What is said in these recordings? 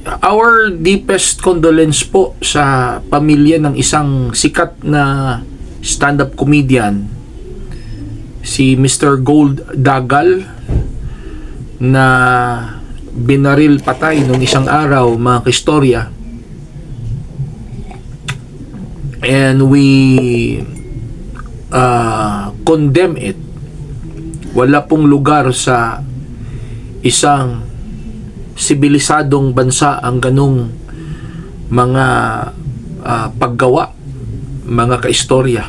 Our deepest condolence po sa pamilya ng isang sikat na stand-up comedian, si Mr. Gold Dagal, na binaril patay nung isang araw, mga kaistorya. And we condemn it. Wala pong lugar sa isang sibilisadong bansa ang ganong mga paggawa, mga kaistorya.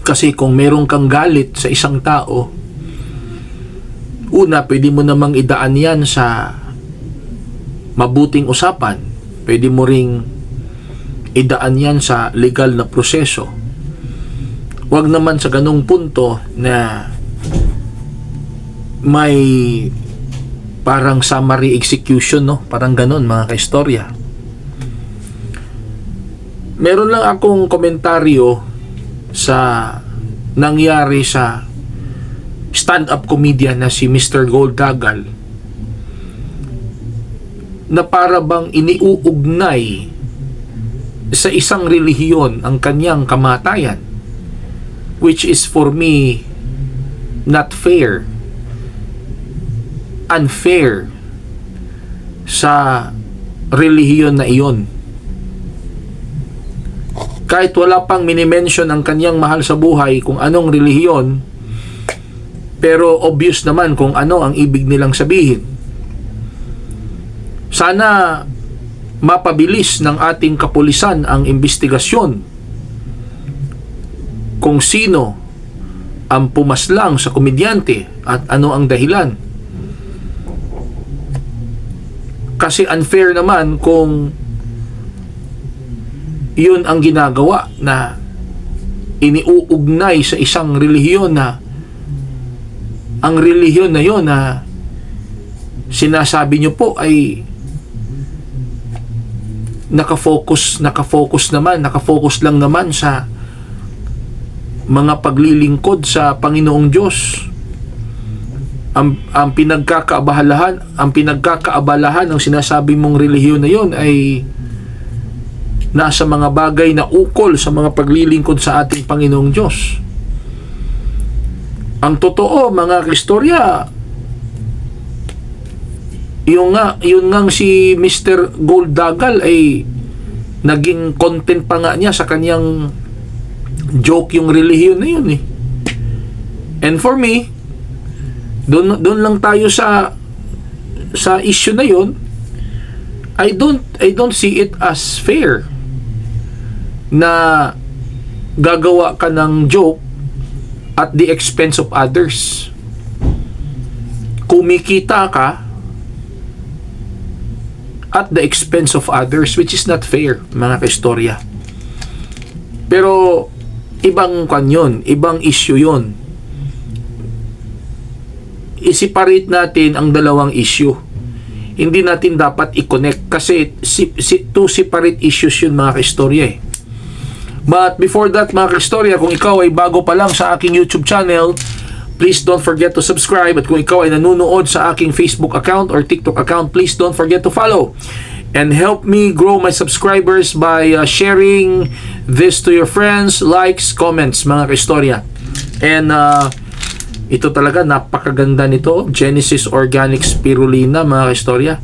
Kasi kung meron kang galit sa isang tao, una, pwede mo namang idaan yan sa mabuting usapan. Pwede mo ring idaan yan sa legal na proseso. Huwag naman sa ganong punto na may parang summary execution, no? Parang ganon, mga kaistorya. Meron lang akong komentaryo sa nangyari sa stand-up comedian na si Mr. Gold Dagal, na para bang iniuugnay sa isang relihiyon ang kanyang kamatayan, which is for me not fair, unfair sa relihiyon na iyon. Kahit wala pang minimension ang kanyang mahal sa buhay kung anong relihiyon, pero obvious naman kung ano ang ibig nilang sabihin. Sana mapabilis ng ating kapulisan ang investigasyon kung sino ang pumaslang sa komedyante at ano ang dahilan. Kasi unfair naman kung yun ang ginagawa, na iniuugnay sa isang relihiyon na ang relihiyon na yun na sinasabi nyo po ay nakafocus lang naman sa mga paglilingkod sa Panginoong Diyos. Ang pinagkakaabalahan ng sinasabi mong relihiyon na yun ay nasa mga bagay na ukol sa mga paglilingkod sa ating Panginoong Diyos. Ang totoo, mga kaistorya, yun nga si Mr. Gold Dagal ay naging content pa nga niya sa kanyang joke yung relihiyon na yun eh. And for me, doon lang tayo sa issue na yun. I don't see it as fair na gagawa ka ng joke at the expense of others. Kumikita ka at the expense of others, which is not fair, mga kaistorya. Pero ibang kanyon, ibang issue yon. I-separate natin ang dalawang issue. Hindi natin dapat i-connect kasi two separate issues yun, mga kaistorya eh. But before that, mga kaistorya, kung ikaw ay bago pa lang sa aking YouTube channel, please don't forget to subscribe. At kung ikaw ay nanonood sa aking Facebook account or TikTok account, please don't forget to follow. And help me grow my subscribers by sharing this to your friends, likes, comments, mga kaistorya. And ito talaga, napakaganda nito, Genesis Organic Spirulina, mga kaistorya.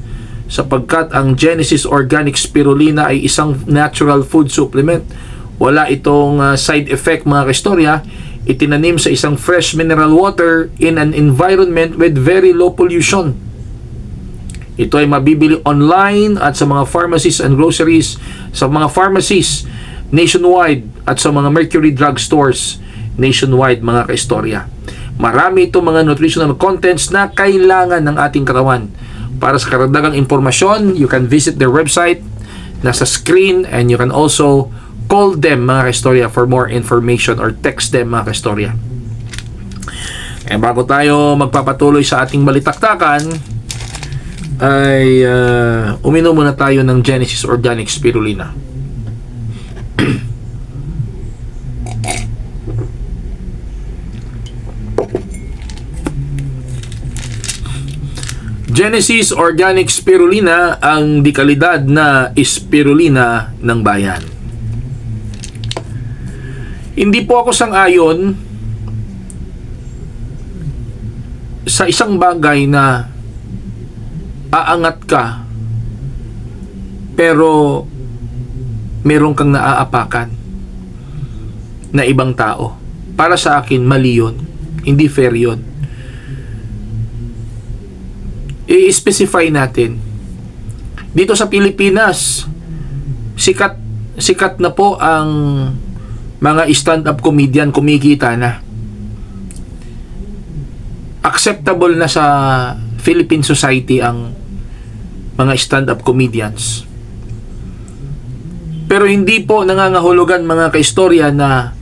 Sapagkat ang Genesis Organic Spirulina ay isang natural food supplement. Wala itong side effect, mga kaistorya. Itinanim sa isang fresh mineral water in an environment with very low pollution. Ito ay mabibili online at sa mga pharmacies and groceries, sa mga pharmacies nationwide at sa mga Mercury Drug Stores nationwide, mga kaistorya. Marami itong mga nutritional contents na kailangan ng ating katawan. Para sa karagdagang impormasyon, you can visit their website, nasa screen, and you can also call them, mga kaistorya, for more information, or text them, mga kaistorya. Eh, bago tayo magpapatuloy sa ating balitaktakan, ay uminom muna tayo ng Genesis Organic Spirulina. Genesis Organic Spirulina, ang dekalidad na spirulina ng bayan. Hindi po ako sang-ayon sa isang bagay na aangat ka pero meron kang naaapakan na ibang tao. Para sa akin, mali yun. Hindi fair yun. I-specify natin. Dito sa Pilipinas, sikat na po ang mga stand-up comedian, kumikita na. Acceptable na sa Philippine society ang mga stand-up comedians. Pero hindi po nangangahulugan, mga kaistorya, na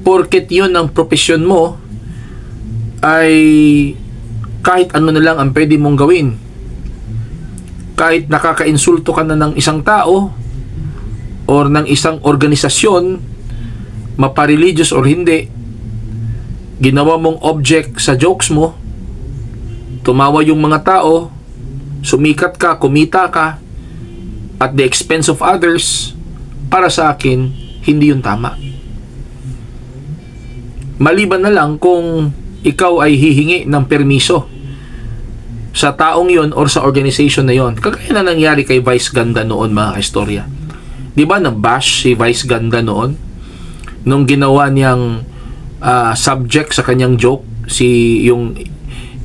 porket yun ang profesyon mo ay kahit ano na lang ang pwede mong gawin. Kahit nakaka-insulto ka na ng isang tao or ng isang organisasyon, mapa-religious or hindi, ginawa mong object sa jokes mo, tumawa yung mga tao, sumikat ka, kumita ka at the expense of others, para sa akin, hindi yun tama. Maliban na lang kung ikaw ay hihingi ng permiso sa taong yon or sa organization na yon. Kagaya na nangyari kay Vice Ganda noon, mga kaistorya. Di ba na-bash si Vice Ganda noon nung ginawa niyang subject sa kanyang joke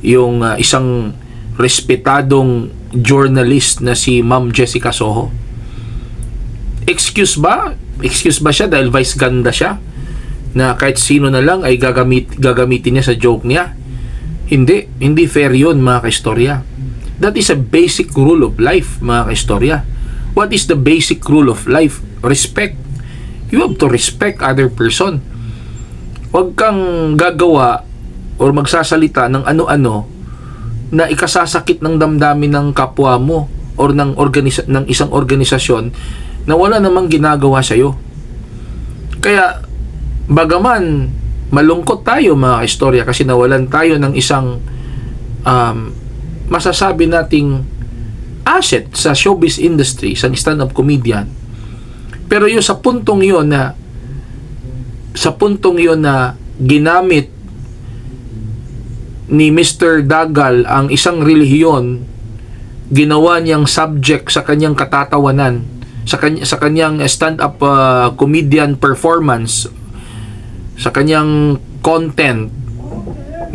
yung isang respetadong journalist na si Ma'am Jessica Soho? Excuse ba siya dahil Vice Ganda siya, na kahit sino na lang ay gagamitin niya sa joke niya? Hindi fair yun, mga kaistorya. That is a basic rule of life, mga kaistorya. What is the basic rule of life? Respect. You have to respect other person. Huwag kang gagawa or magsasalita ng ano-ano na ikasasakit ng damdamin ng kapwa mo or ng isang organisasyon na wala namang ginagawa sa'yo. Kaya bagaman malungkot tayo, mga istorya, kasi nawalan tayo ng isang masasabi nating asset sa showbiz industry, isang stand-up comedian. Pero yung sa puntong yon na ginamit ni Mr. Dagal ang isang relihiyon, ginawa niyang subject sa kanyang katatawanan, sa kanyang stand-up comedian performance, sa kanyang content,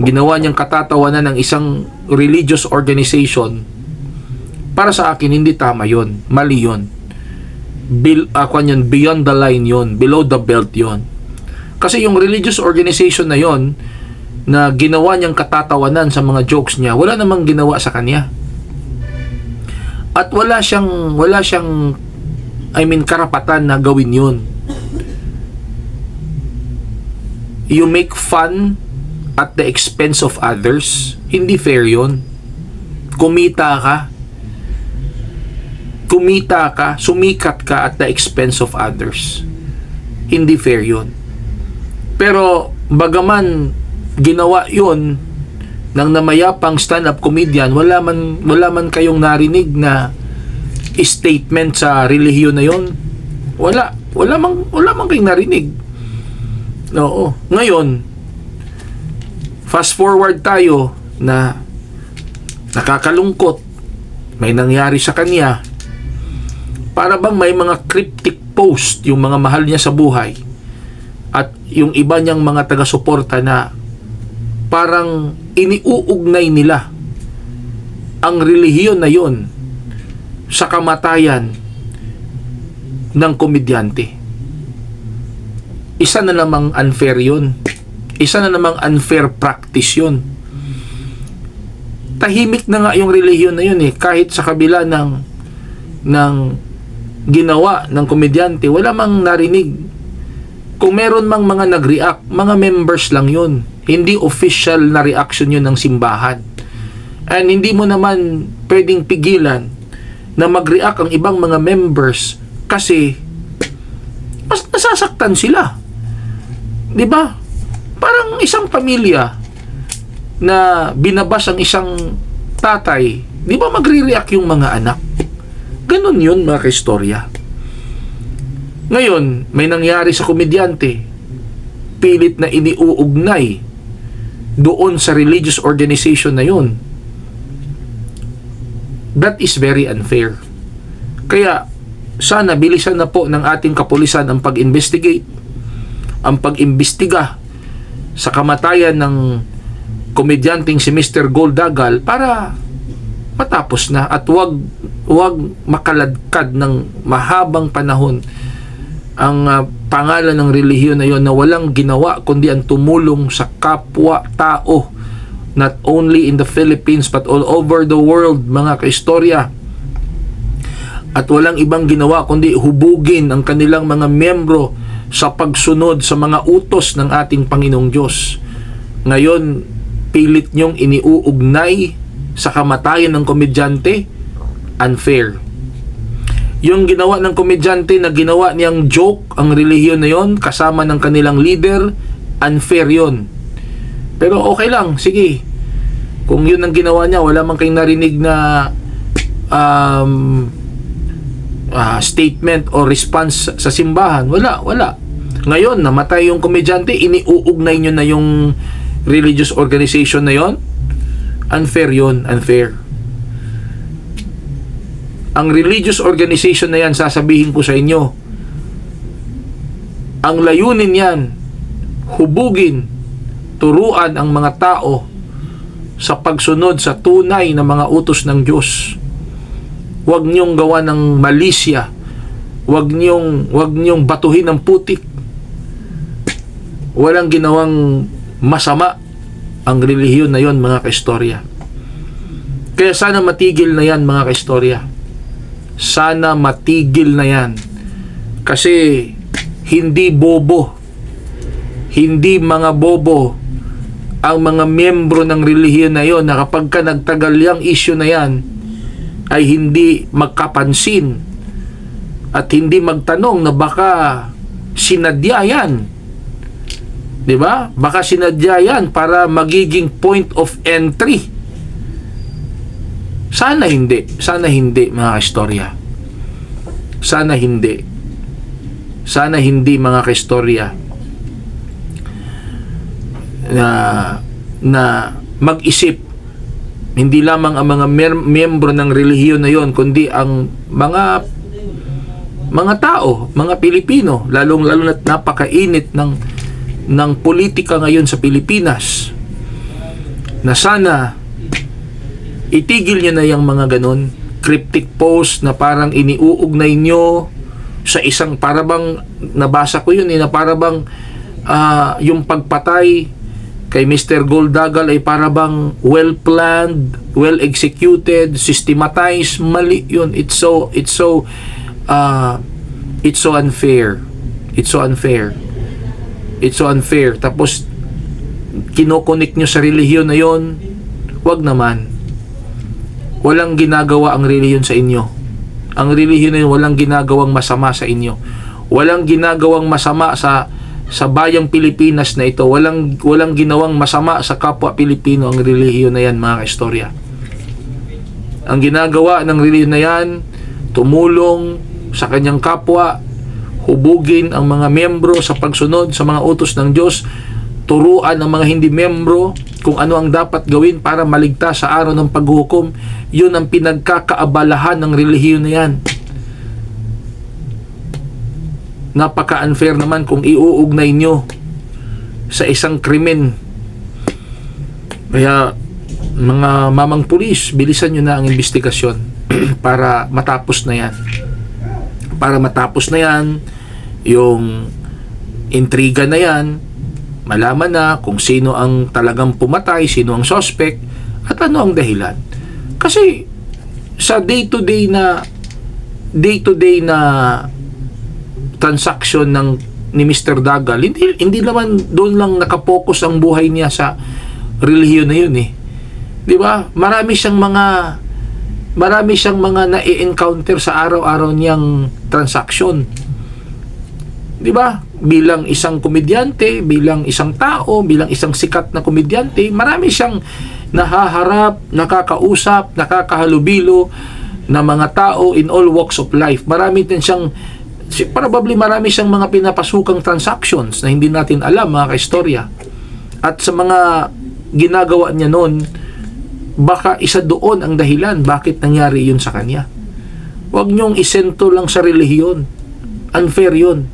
ginawa niyang katatawanan ng isang religious organization. Para sa akin, hindi tama yon, mali yon. Beyond the line yon, below the belt yon. Kasi yung religious organization na yon na ginawa niyang katatawanan sa mga jokes niya, wala namang ginawa sa kanya. At wala siyang karapatan na gawin yun. You make fun at the expense of others, hindi fair yun. Kumita ka, sumikat ka at the expense of others, hindi fair yun. Pero bagaman ginawa yun ng namayapang stand-up comedian, wala man kayong narinig na statement sa relihiyon na yun. Wala man kayong narinig. Oo. Ngayon, fast forward tayo na nakakalungkot, may nangyari sa kanya. Para bang may mga cryptic post yung mga mahal niya sa buhay at yung iba niyang mga taga-suporta na parang iniuugnay nila ang relihiyon na yon sa kamatayan ng komedyante. Isa na namang unfair yun. Isa na namang unfair practice yun. Tahimik na nga yung relihiyon na yun kahit sa kabila ng ginawa ng komedyante, wala mang narinig. Kung meron mang mga nag-react, mga members lang yun. Hindi official na reaction yun ng simbahan. And hindi mo naman pwedeng pigilan na mag-react ang ibang mga members kasi mas nasasaktan sila. 'Di ba? Parang isang pamilya na binabas ang isang tatay Di ba magre-react yung mga anak? Ganun yun, mga kaistorya. Ngayon, may nangyari sa komedyante. Pilit na iniuugnay doon sa religious organization na yun. That is very unfair. Kaya, sana bilisan na po ng ating kapulisan ang pag-investigate, ang pag-imbestiga sa kamatayan ng komedyanteng si Mr. Goldagal para matapos na at wag makaladkad ng mahabang panahon ang pangalan ng relihiyon na yon na walang ginawa kundi ang tumulong sa kapwa-tao, not only in the Philippines but all over the world, mga kaistorya. At walang ibang ginawa kundi hubugin ang kanilang mga miyembro sa pagsunod sa mga utos ng ating Panginoong Diyos. Ngayon, pilit niyong iniuugnay sa kamatayan ng komedyante, unfair. Yung ginawa ng komedyante na ginawa niyang joke ang relihiyon na yon kasama ng kanilang leader, unfair yon. Pero okay lang, sige. Kung yun ang ginawa niya, wala man kayong narinig na statement o response sa simbahan. Wala. Ngayon, namatay yung komedyante, iniuugnay nyo na yung religious organization na yon. Unfair yon, unfair. Ang religious organization na yan, sasabihin ko sa inyo, ang layunin yan, hubugin, turuan ang mga tao sa pagsunod sa tunay na mga utos ng Diyos. Huwag niyong gawa ng malisya. Huwag niyong batuhin ng putik. Walang ginawang masama ang relihiyon na yon, mga kaistorya. Kaya sana matigil na yan, mga kaistorya. Sana matigil na yan. Kasi hindi mga bobo ang mga miyembro ng relihiyon na yon na kapag ka nagtagal yung issue na yan ay hindi magkapansin at hindi magtanong na baka sinadya yan. Diba? Baka sinadya yan para magiging point of entry. Sana hindi, mga kaistorya. Sana hindi, mga kaistorya, na mag-isip hindi lamang ang mga miyembro ng relihiyon na yon, kundi ang mga tao, mga Pilipino, lalong-lalo na't napakainit ng politika ngayon sa Pilipinas, na sana itigil nyo na yung mga ganon cryptic post na parang iniuugnay nyo sa isang, parabang nabasa ko yun na parabang yung pagpatay kay Mr. Goldagal ay parabang well-planned, well-executed, systematized. Mali yun. It's so unfair. Tapos kinokonek nyo sa relihiyon na yon. Wag naman. Walang ginagawa ang relihiyon sa inyo. Ang relihiyon na yun, walang ginagawang masama sa inyo. Walang ginagawang masama sa bayang Pilipinas na ito. Walang ginawang masama sa kapwa Pilipino ang relihiyon na yan, mga kaistorya. Ang ginagawa ng relihiyon na yan, tumulong sa kanyang kapwa, hubugin ang mga miyembro sa pagsunod sa mga utos ng Diyos, turuan ang mga hindi miyembro kung ano ang dapat gawin para maligtas sa araw ng paghuhukom. Yun ang pinagkakaabalahan ng relihiyon na yan. Napaka-unfair naman kung iuugnay nyo sa isang krimen. Kaya mga mamang pulis, bilisan nyo na ang investigasyon para matapos na yan. Yung intriga na yan, malaman na kung sino ang talagang pumatay, sino ang suspect, at ano ang dahilan. Kasi sa day-to-day na transaction ni Mr. Dagal, hindi naman doon lang nakapokus ang buhay niya sa relihiyon na yun eh. 'Di ba? Marami siyang mga na-encounter sa araw-araw niyang transaction. 'Di ba? Bilang isang komedyante, bilang isang tao, bilang isang sikat na komedyante, marami siyang nahaharap, nakakausap, nakakahalubilo na mga tao in all walks of life. Marami din siyang, probably marami siyang mga pinapasukang transactions na hindi natin alam, mga kaistorya. At sa mga ginagawa niya noon, baka isa doon ang dahilan bakit nangyari yun sa kanya. Huwag niyong isento lang sa relihiyon. Unfair yun.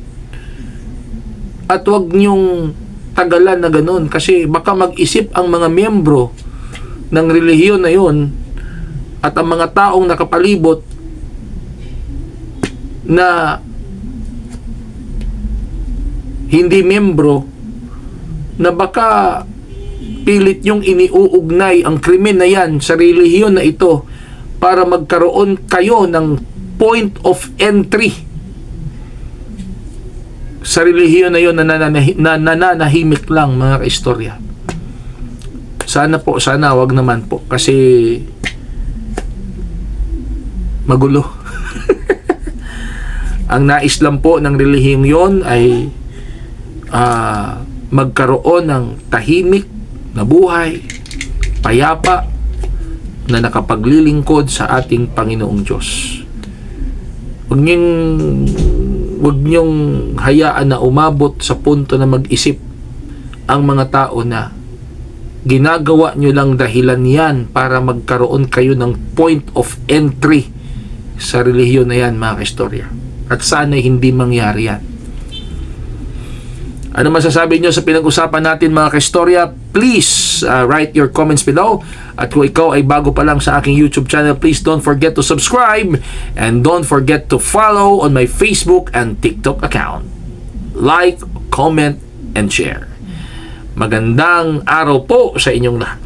At huwag niyong tagalan na ganun kasi baka mag-isip ang mga miyembro ng relihiyon na yun at ang mga taong nakapalibot na hindi miyembro na baka pilit yung iniuugnay ang krimen na yan sa relihiyon na ito para magkaroon kayo ng point of entry sa relihiyon na yun na nananahimik lang, mga kaistorya. Sana wag naman po kasi magulo. Ang nais lang po ng relihiyong yon ay magkaroon ng tahimik na buhay, payapa, na nakapaglilingkod sa ating Panginoong Diyos. Huwag niyong hayaan na umabot sa punto na mag-isip ang mga tao na ginagawa niyo lang dahilan yan para magkaroon kayo ng point of entry sa relihiyon na yan, mga kaistorya. At sana hindi mangyari yan. Ano masasabi nyo sa pinag-usapan natin, mga kaistorya? Please write your comments below. At kung ikaw ay bago pa lang sa aking YouTube channel, please don't forget to subscribe and don't forget to follow on my Facebook and TikTok account. Like, comment, and share. Magandang araw po sa inyong lahat.